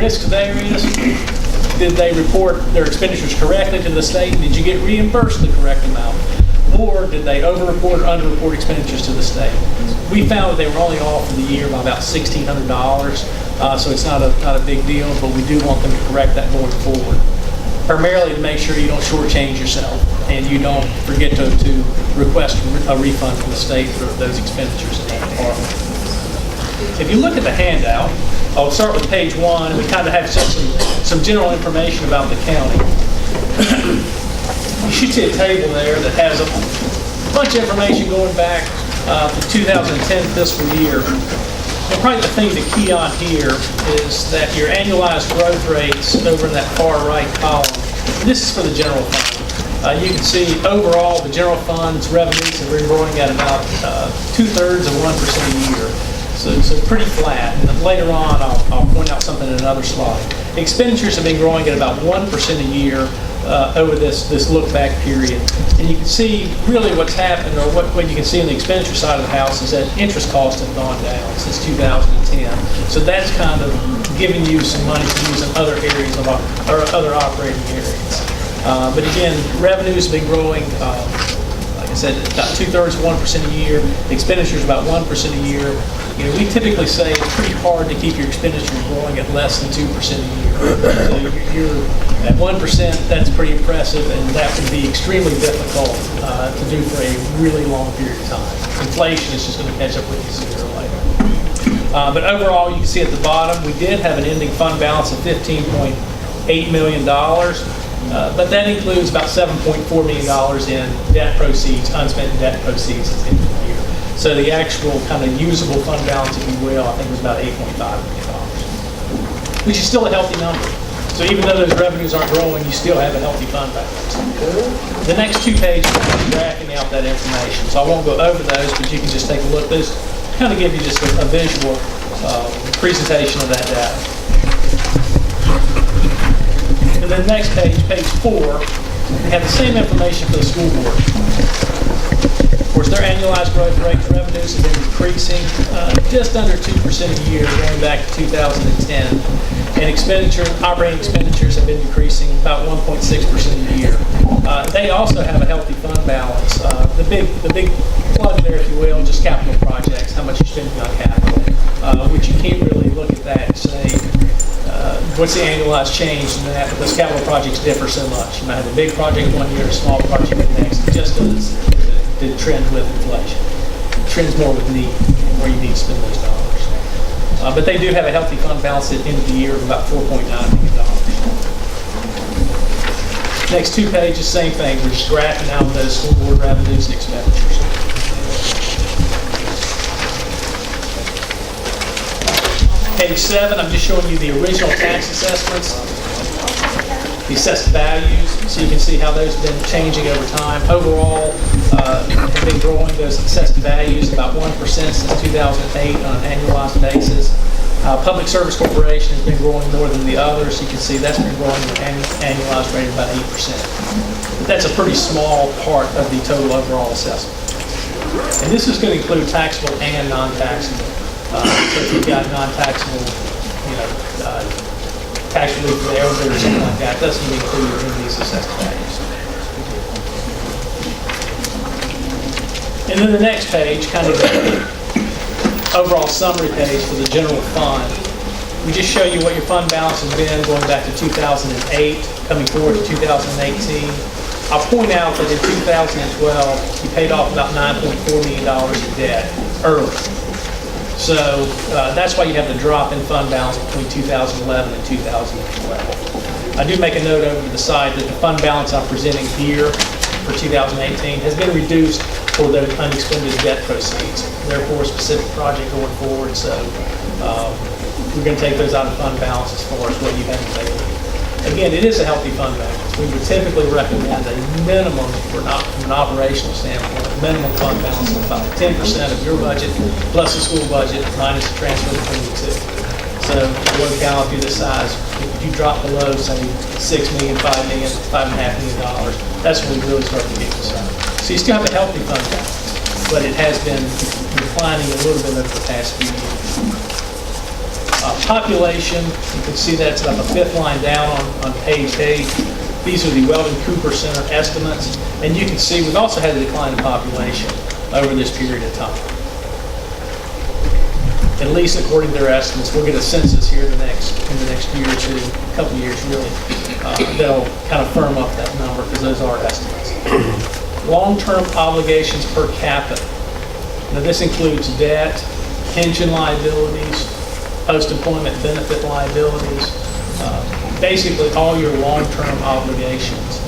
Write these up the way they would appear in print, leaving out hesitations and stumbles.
Risk there is, did they report their expenditures correctly to the state? Did you get reimbursed the correct amount? Or did they over-report or under-report expenditures to the state? We found that they were only off for the year by about $1,600, so it's not a big deal, but we do want them to correct that going forward. Primarily to make sure you don't shortchange yourself and you don't forget to request a refund from the state for those expenditures in that department. If you look at the handout, I'll start with page 1, and we kind of have just some general information about the county. You should see a table there that has a bunch of information going back to 2010 fiscal year. And probably the thing to key on here is that your annualized growth rates over in that far right column, this is for the general fund. You can see overall the general fund's revenues have been growing at about 2/3 of 1% a year. So pretty flat. And then later on, I'll point out something in another slide. Expenditures have been growing at about 1% a year over this look-back period. And you can see really what's happened, or what you can see on the expenditure side of the house, is that interest costs have gone down since 2010. So that's kind of giving you some money to use in other areas of or other operating areas. But again, revenues have been growing, like I said, about 2/3 of 1% a year. Expenditures about 1% a year. You know, we typically say it's pretty hard to keep your expenditures growing at less than 2% a year. So you're at 1%, that's pretty impressive, and that would be extremely difficult to do for a really long period of time. Inflation is just going to catch up with you sooner or later. But overall, you can see at the bottom, we did have an ending fund balance of $15.8 million, but that includes about $7.4 million in debt proceeds, unspent debt proceeds at the end of the year. So the actual kind of usable fund balance, if you will, I think was about $8.5 million, which is still a healthy number. So even though those revenues aren't growing, you still have a healthy fund balance. The next 2 pages are graphing out that information. So I won't go over those, but you can just take a look. Those kind of give you just a visual presentation of that data. And then next page, page 4, we have the same information for the school board. Of course, their annualized growth rate revenues have been decreasing just under 2% a year going back to 2010. And operating expenditures have been decreasing about 1.6% a year. They also have a healthy fund balance. The big plug there, if you will, just capital projects, how much you're spending on capital, which you can't really look at that and say, what's the annualized change in that, because capital projects differ so much. You might have a big project one year, a small project the next. It just does the trend with inflation. It trends more with need, where you need to spend those dollars. But they do have a healthy fund balance at the end of the year of about $4.9 million. Next 2 pages, same thing. We're just graphing out those school board revenues and expenditures. Page 7, I'm just showing you the original tax assessments, the assessed values, so you can see how those have been changing over time. Overall, have been growing those assessed values about 1% since 2008 on an annualized basis. Public Service Corporation has been growing more than the others. You can see that's been growing at an annualized rate of about 8%. But that's a pretty small part of the total overall assessment. And this is going to include taxable and non-taxable. So if you've got non-taxable, tax relief for the elevator or something like that, that's going to be included in these assessed values. And then the next page, kind of the overall summary page for the general fund. We just show you what your fund balance has been going back to 2008, coming forward to 2018. I'll point out that in 2012, you paid off about $9.4 million in debt early. So that's why you have the drop in fund balance between 2011 and 2012. I do make a note over to the side that the fund balance I'm presenting here for 2018 has been reduced for those unexpended debt proceeds. Therefore, a specific project going forward, so we're going to take those out of fund balance as far as what you have available. Again, it is a healthy fund balance. We would typically recommend a minimum, from an operational standpoint, a minimum fund balance of about 10% of your budget plus the school budget minus the transfer between the two. So a locality this size, if you drop below, say, $6 million, $5 million, $5.5 million, that's when we really start to get concerned. So you still have a healthy fund balance, but it has been declining a little bit over the past few years. Population, you can see that's about the 5th line down on page 8. These are the Weldon Cooper Center estimates. And you can see we've also had a decline in population over this period of time. At least according to their estimates. We'll get a census here in the next year or two, a couple of years really. That'll kind of firm up that number because those are estimates. Long-term obligations per capita. Now this includes debt, pension liabilities, post-employment benefit liabilities, basically all your long-term obligations.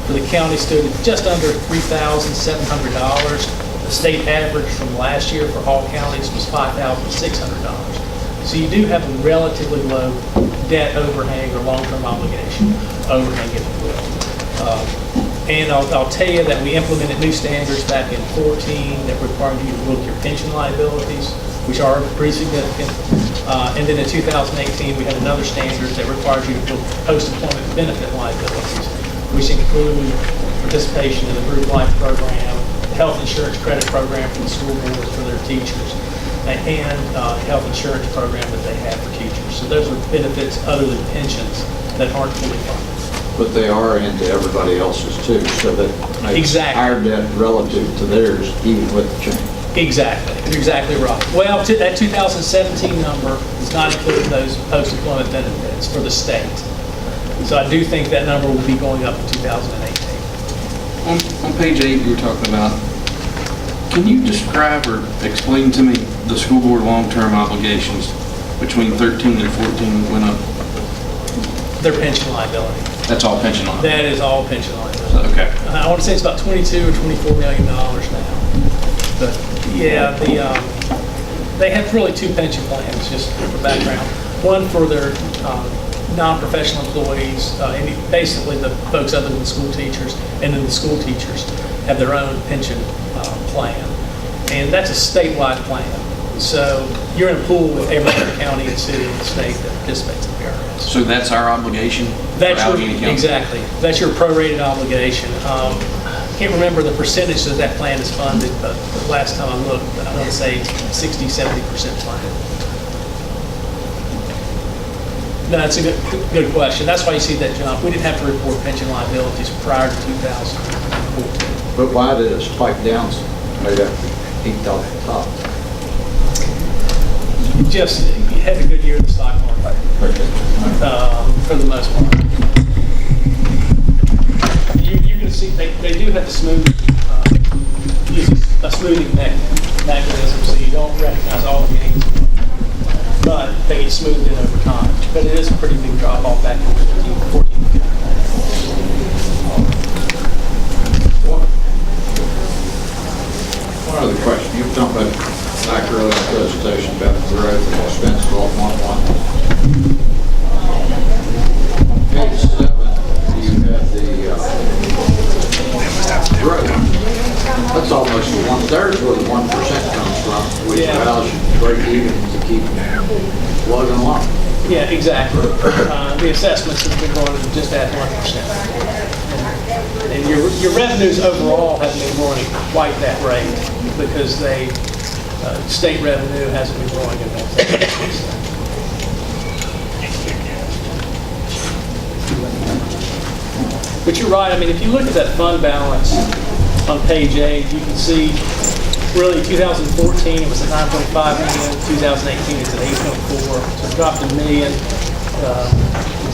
For the county stood at just under $3,700. The state average from last year for all counties was $5,600. So you do have a relatively low debt overhang or long-term obligation overhang, if you will. And I'll tell you that we implemented new standards back in 2014 that required you to book your pension liabilities, which are pretty significant. And then in 2018, we had another standard that requires you to book post-employment benefit liabilities, which include participation in the group life program, health insurance credit program for the school boards for their teachers, and health insurance program that they have for teachers. So those are benefits other than pensions that aren't fully funded. But they are into everybody else's too, so that makes our debt relative to theirs even with the change. Exactly. You're exactly right. Well, that 2017 number does not include those post-employment benefits for the state. So I do think that number will be going up in 2018. On page 8, you were talking about, can you describe or explain to me the school board long-term obligations between 13 and 14 went up? Their pension liability. That's all pension liability? That is all pension liability. Okay. I want to say it's about $22 or $24 million now. But yeah, they have really 2 pension plans, just for background. One for their non-professional employees, basically the folks other than school teachers, and then the school teachers have their own pension plan. And that's a statewide plan. So you're in a pool with every other county and city in the state that participates in PRS. So that's our obligation? Exactly. That's your prorated obligation. I can't remember the percentage that that plan is funded, but the last time I looked, I want to say 60-70% funded. No, that's a good question. That's why you see that jump. We didn't have to report pension liabilities prior to 2014. But why did it spike down maybe after peaked off the top? Just, you had a good year in the stock market, for the most part. You're going to see, they do have to use a smoothing mechanism, so you don't recognize all the gains, but they get smoothed in over time. But it is a pretty big drop off back in 2014. One other question. You've talked about back earlier in the presentation about the growth and expense of 1.1. On page 7, you have the growth. That's almost 1/3 where the 1% comes from, which allows you to break even to keep plugging along. Yeah, exactly. The assessments have been growing just at 1%. And your revenues overall haven't been growing quite that rate because state revenue hasn't been growing at that rate. But you're right. I mean, if you look at that fund balance on page 8, you can see really 2014 it was at 9.5 million, 2018 it's at 8.4, so it dropped $1 million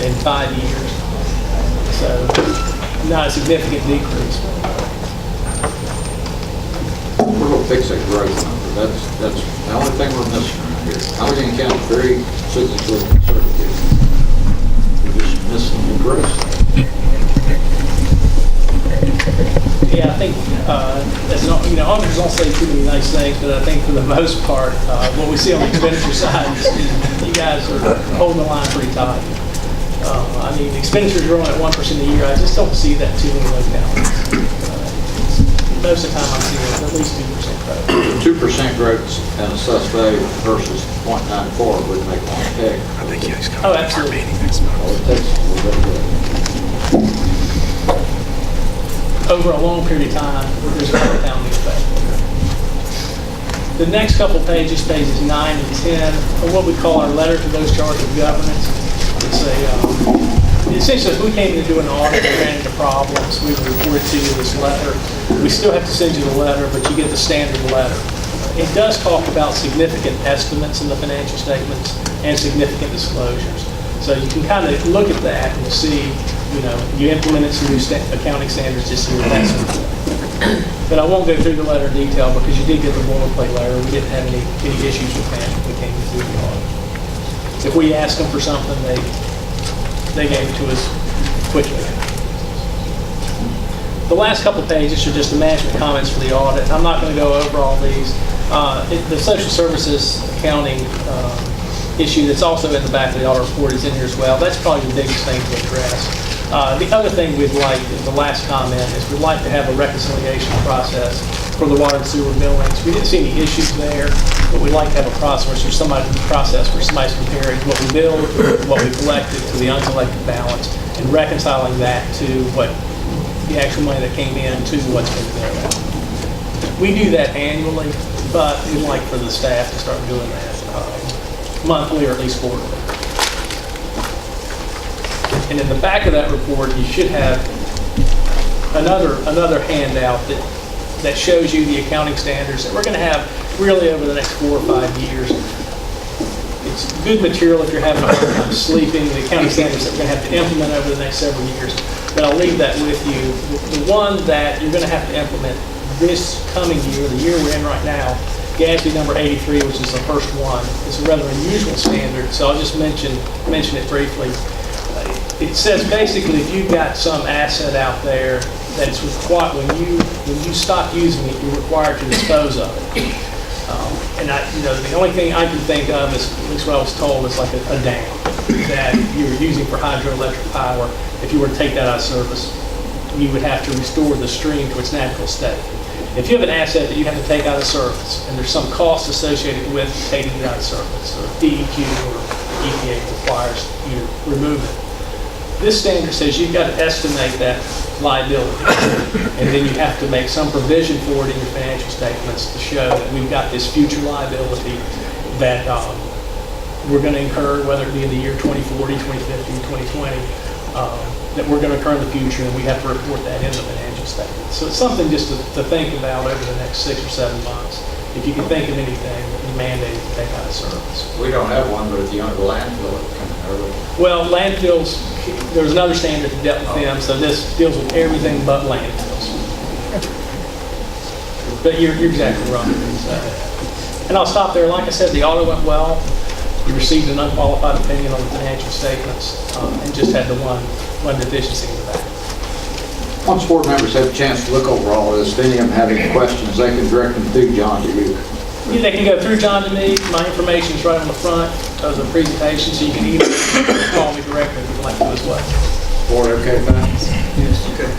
in 5 years. So not a significant decrease. We're going to fix that growth number. That's the only thing we're missing right here. Alleghany County is very cyclically conservative. We're just missing the growth. Yeah, I think, auditors don't say too many nice things, but I think for the most part, what we see on the expenditure side is you guys are holding the line pretty tight. I mean, expenditures are growing at 1% a year. I just don't see that too many localities. Most of the time I'm seeing at least 2% growth. 2% growth and assessed value versus 0.94 would make one peg. I think you guys Oh, absolutely. All it takes is a little bit. Over a long period of time, there's a compounding effect. The next couple pages 9 and 10, are what we call our letter to those charged with governance. It's essentially, if we came to do an audit and ran into problems, we would report to you this letter. We still have to send you the letter, but you get the standard letter. It does talk about significant estimates in the financial statements and significant disclosures. So you can kind of look at that and see, you implemented some new accounting standards this year. But I won't go through the letter in detail because you did get the boilerplate letter. We didn't have any issues with that when we came to do the audit. If we asked them for something, they gave it to us quickly. The last couple pages are just the management comments for the audit. I'm not going to go over all these. The social services accounting issue that's also in the back of the audit report is in here as well. That's probably the biggest thing to address. The other thing we'd like, the last comment, is we'd like to have a reconciliation process for the water and sewer billings. We didn't see any issues there, but we'd like to have a process where somebody's comparing what we billed, what we collected to the uncollected balance, and reconciling that to what the actual money that came in to what's been billed out. We do that annually, but we'd like for the staff to start doing that monthly or at least quarterly. And in the back of that report, you should have another handout that shows you the accounting standards that we're going to have really over the next 4 or 5 years. It's good material if you're having a hard time sleeping, the accounting standards that we're going to have to implement over the next several years. But I'll leave that with you. The one that you're going to have to implement this coming year, the year we're in right now, GASB number 83, which is the first one, is a rather unusual standard, so I'll just mention it briefly. It says basically if you've got some asset out there that it's required, when you stop using it, you're required to dispose of it. And the only thing I can think of is, at least what I was told, is like a dam that you're using for hydroelectric power. If you were to take that out of service, you would have to restore the stream to its natural state. If you have an asset that you have to take out of service, and there's some cost associated with taking it out of service, or DEQ or EPA requires you to remove it, this standard says you've got to estimate that liability, and then you have to make some provision for it in your financial statements to show that we've got this future liability that we're going to incur, whether it be in the year 2040, 2050, 2020, that we're going to incur in the future, and we have to report that in the financial statement. So it's something just to think about over the next 6 or 7 months. If you can think of anything that you mandated to take out of service. We don't have one, but if you own a landfill, it can early. Well, landfills, there's another standard that dealt with them, so this deals with everything but landfills. But you're exactly right. And I'll stop there. Like I said, the audit went well. You received an unqualified opinion on the financial statements and just had the one deficiency in the back. Once board members have a chance to look over all of this, if any of them have any questions, they can direct them through John to you. Yeah, they can go through John to me. My information is right on the front of the presentation, so you can either call me directly if you'd like to as well. Board, okay, fine? Yes, okay.